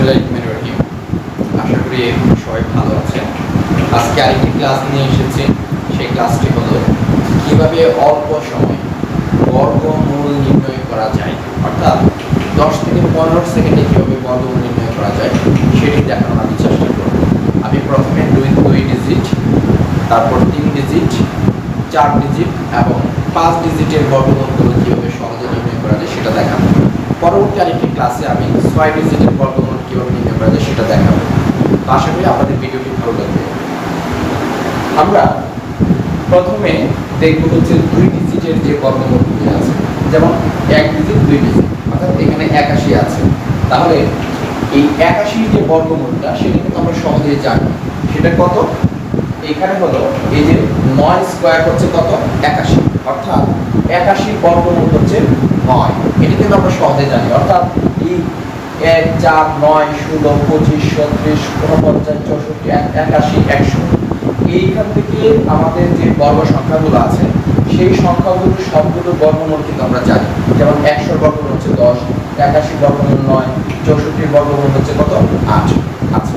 বিসমিল্লাহিররহমানিররহিম। আশা করি সবাই ভালো আছেন। আজকে আরেকটি ক্লাস নিয়ে এসেছি। সেই ক্লাসটি হলো কিভাবে অল্প সময়ে বর্গমূল নির্ণয় করা যায়, অর্থাৎ 10 থেকে 15 সেকেন্ডে কীভাবে বর্গমূল নির্ণয় করা যায় সেটি দেখানোর আমি চেষ্টা করব। আমি প্রথমে দুই ডিজিট, তারপর 3 ডিজিট, 4 ডিজিট এবং 5 ডিজিটের বর্গমূলগুলো কীভাবে সহজে নির্ণয় করা যায় সেটা দেখাবো। পরবর্তী আরেকটি ক্লাসে আমি 6 ডিজিটের বর্গমূল কীভাবে নির্ণয় করা যায় সেটা দেখাবো। তো আশা করি আপনাদের ভিডিওটি ভালো লাগবে। আমরা প্রথমে দেখব হচ্ছে 2 ডিজিটের যে বর্গমূলগুলি আছে, যেমন 1 ডিজিট 2 ডিজিট, অর্থাৎ এখানে 81 আছে। তাহলে এই 81 যে বর্গমূলটা সেটা কিন্তু আমরা সহজেই জানি। সেটা কত? এখানে হলো এই যে 9 স্কয়ার হচ্ছে কত? 81, অর্থাৎ 81 বর্গমূল হচ্ছে 9। এটা কিন্তু আমরা সহজে জানি, অর্থাৎ এই 1 4 9 16 25 36 49 64 81 100, এইখান থেকে আমাদের যে বর্গ সংখ্যাগুলো আছে সেই সংখ্যাগুলো সবগুলো বর্গমূল কিন্তু আমরা জানি। যেমন 100 বর্গমূল হচ্ছে 10, 81 বর্গমূল 9, 64 বর্গমূল হচ্ছে কত? 8। আচ্ছা,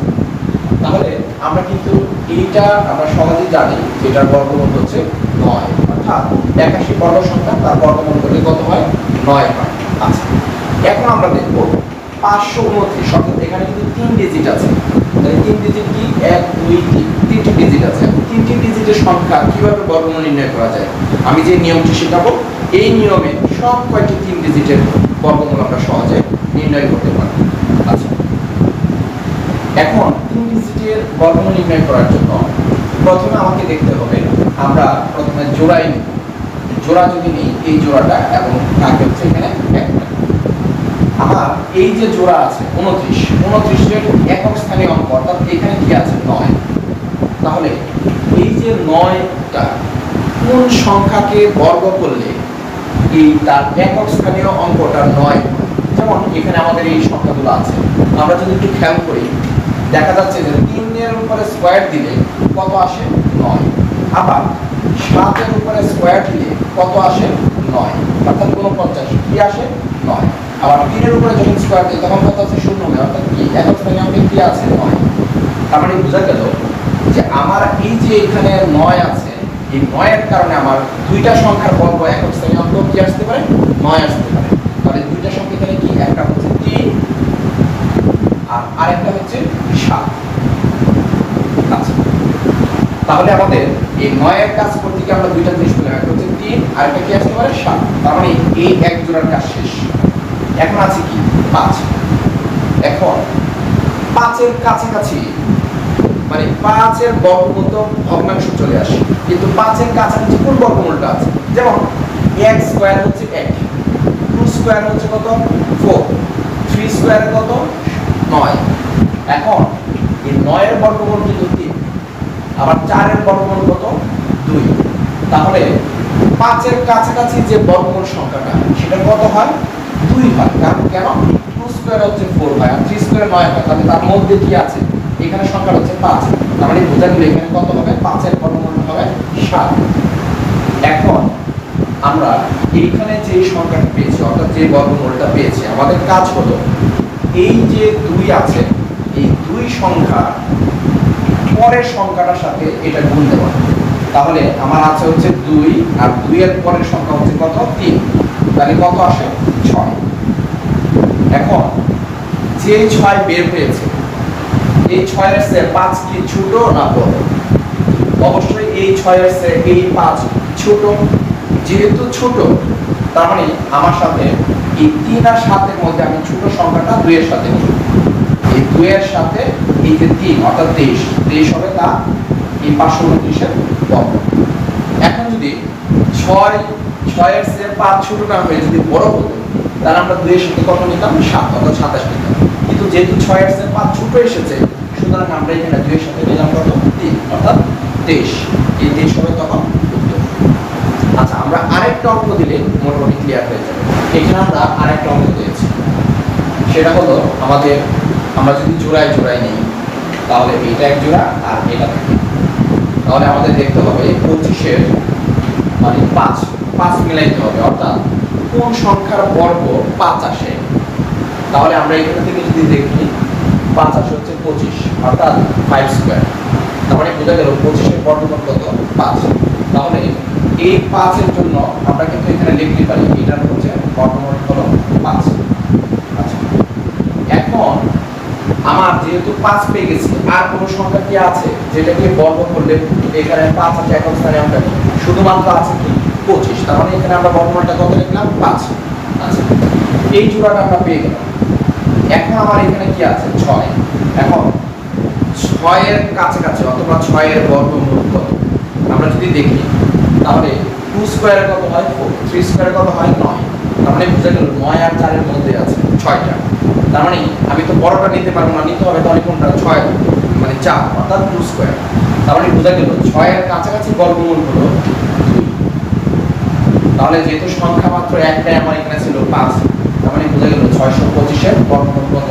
তাহলে আমরা কিন্তু এইটা আমরা সহজেই জানি, যেটার বর্গমূল হচ্ছে 9, অর্থাৎ 81 বর্গ সংখ্যা তার বর্গমূল করলে কত হয়? 9 হয়। আচ্ছা, এখন আমরা দেখব 529, অর্থাৎ এখানে কিন্তু 3 ডিজিট আছে। তাহলে 3 ডিজিট কি? 1 2 3, 3টি ডিজিট আছে। 3টি ডিজিটের সংখ্যা কিভাবে বর্গমূল নির্ণয় করা যায় আমি যে নিয়মটি শেখাবো, এই নিয়মে সব কয়টি 3 ডিজিটের বর্গমূল আমরা সহজে নির্ণয় করতে পারব। আচ্ছা, এখন 3 ডিজিটের বর্গমূল নির্ণয় করার জন্য প্রথমে আমাকে দেখতে হবে, আমরা প্রথমে জোড়াই নিব। জোড়া যদি নিই, এই জোড়াটা এবং কাকে হচ্ছে এখানে একটা। আমার এই যে জোড়া আছে 29 এর একক স্থানীয় অঙ্ক, অর্থাৎ এখানে কি আছে? 9। তাহলে এই যে 9টা কোন সংখ্যাকে বর্গ করলে এই তার একক স্থানীয় অঙ্কটা 9? যেমন এখানে আমাদের এই সংখ্যাগুলো আছে, আমরা যদি একটু খেয়াল করি দেখা যাচ্ছে যে 3 এর উপরে স্কয়ার দিলে কত আসে? 9। আবার 7 এর উপরে স্কয়ার দিলে কত আসে? 9, অর্থাৎ 49 কি আসে? 9। আবার 3 এর উপরে যখন স্কয়ার দিই তখন কত আছে? 0, অর্থাৎ কি একক স্থানীয় অঙ্কে কি আছে? 9। তার মানে বোঝা গেল যে আমার এই যে এখানে 9 আছে, এই 9 এর কারণে আমার দুইটা সংখ্যার বর্গ একক স্থানীয় অঙ্ক কি আসতে পারে? 9 আসতে পারে। তাহলে দুইটা সংখ্যা এখানে কি? একটা হচ্ছে 3 আর আরেকটা হচ্ছে 7। আচ্ছা, তাহলে আমাদের এই 9 এর কাজ করতে কি আমরা দুইটা জিনিস পেলাম, একটা হচ্ছে 3 আর একটা কি আসতে পারে? 7। তার মানে এই এক জোড়ার কাজ শেষ। এখন আছে কি? 5। এখন 5 এর কাছাকাছি, মানে 5 এর বর্গমূল তো ভগ্নাংশ চলে আসে, কিন্তু 5 এর কাছাকাছি কোন বর্গমূলটা আছে? যেমন 1 স্কয়ার হচ্ছে 1, 2 স্কয়ার হচ্ছে কত? 4, 3 স্কয়ার কত? 9। এখন এই 9 এর বর্গমূল কিন্তু 3, আবার 4 এর বর্গমূল কত? 2। তাহলে 5 এর কাছাকাছি যে বর্গমূল সংখ্যাটা সেটা কত হয়? 2 হয়। কারণ কেন? 2 স্কয়ার হচ্ছে 4 হয় আর 3 স্কয়ার 9 হয়। তাহলে তার মধ্যে কি আছে? এখানে সংখ্যা হচ্ছে 5। তার মানে বোঝা গেল এখানে কত হবে? 5 এর বর্গমূল হবে 7। এখন আমরা এইখানে যে সংখ্যাটা পেয়েছি, অর্থাৎ যে বর্গমূলটা পেয়েছি, আমাদের কাজ হলো এই যে 2 আছে, এই 2 সংখ্যা পরের সংখ্যাটার সাথে এটা গুণ দেওয়া। তাহলে আমার আছে হচ্ছে 2 আর 2 এর পরের সংখ্যা হচ্ছে কত? 3। তাহলে কত আসে? 6। এখন যে 6 বের হয়েছে, এই 6 এর চেয়ে 5 কি ছোট না বড়? অবশ্যই এই 6 এর চেয়ে এই 5 ছোট। যেহেতু ছোট, তার মানে আমার সাথে এই 3 আর 7 এর মধ্যে আমি ছোট সংখ্যাটা 2 এর সাথে নিব। এই 2 এর সাথে এই যে 3, অর্থাৎ 23 হবে তা এই 529 এর বর্গ। এখন যদি 6 এর চেয়ে 5 ছোট না হয়ে যদি বড় হতো, তাহলে আমরা 2 এর সাথে কত নিতাম? 7, অর্থাৎ 27 নিতাম। কিন্তু যেহেতু 6 এর চেয়ে 5 ছোট এসেছে, সুতরাং আমরা এখানে 2 এর সাথে নিলাম কত? 3, অর্থাৎ 23। এই 23 হবে তখন উত্তর। আচ্ছা, আমরা আরেকটা অঙ্ক দিলে মোটামুটি ক্লিয়ার হয়ে যাবে। এখানে আমরা আরেকটা অঙ্ক দিয়েছি, সেটা হলো আমাদের, আমরা যদি জোড়ায় নিই তাহলে এটা এক জোড়া আর এটা থাকে। তাহলে আমাদের দেখতে হবে 25 এর মানে 5 মিলাইতে হবে, অর্থাৎ কোন সংখ্যার বর্গ 5 আসে। তাহলে আমরা এখান থেকে যদি দেখি 5 আসে হচ্ছে 25 অর্থাৎ 5 স্কয়ার। তার মানে বোঝা গেল 25 এর বর্গমূল কত 5। তাহলে এই 5 এর জন্য আমরা কিন্তু এখানে লিখতে পারি এটার হচ্ছে বর্গমূল হলো 5। আচ্ছা এখন আমার যেহেতু 5 পেয়ে গেছি আর কোন সংখ্যা কি আছে যেটাকে বর্গ করলে এখানে 5 আছে একক স্থানে আমরা শুধুমাত্র আছে কি 25। তার মানে এখানে আমরা বর্গমূলটা কত লিখলাম 5। আচ্ছা এই জোড়াটা আমরা পেয়ে গেলাম। এখন আমার এখানে কি আছে 6। এখন 6 এর কাছাকাছি অথবা 6 এর বর্গমূল কত আমরা যদি দেখি তাহলে 2 স্কয়ারে কত হয় 4, 3 স্কয়ারে কত হয় 9। তার মানে বুঝা গেল 9 আর 4 এর মধ্যে আছে 6টা। তার মানে আমি তো বড়টা নিতে পারবো না, নিতে হবে তাহলে কোনটা 6 মানে 4 অর্থাৎ 2 স্কয়ার। তার মানে বুঝা গেল 6 এর কাছাকাছি বর্গমূল হলো 2। তাহলে যেহেতু সংখ্যা মাত্র একটাই আমার এখানে ছিল 5, তার মানে বুঝা গেল 625 এর বর্গমূল কত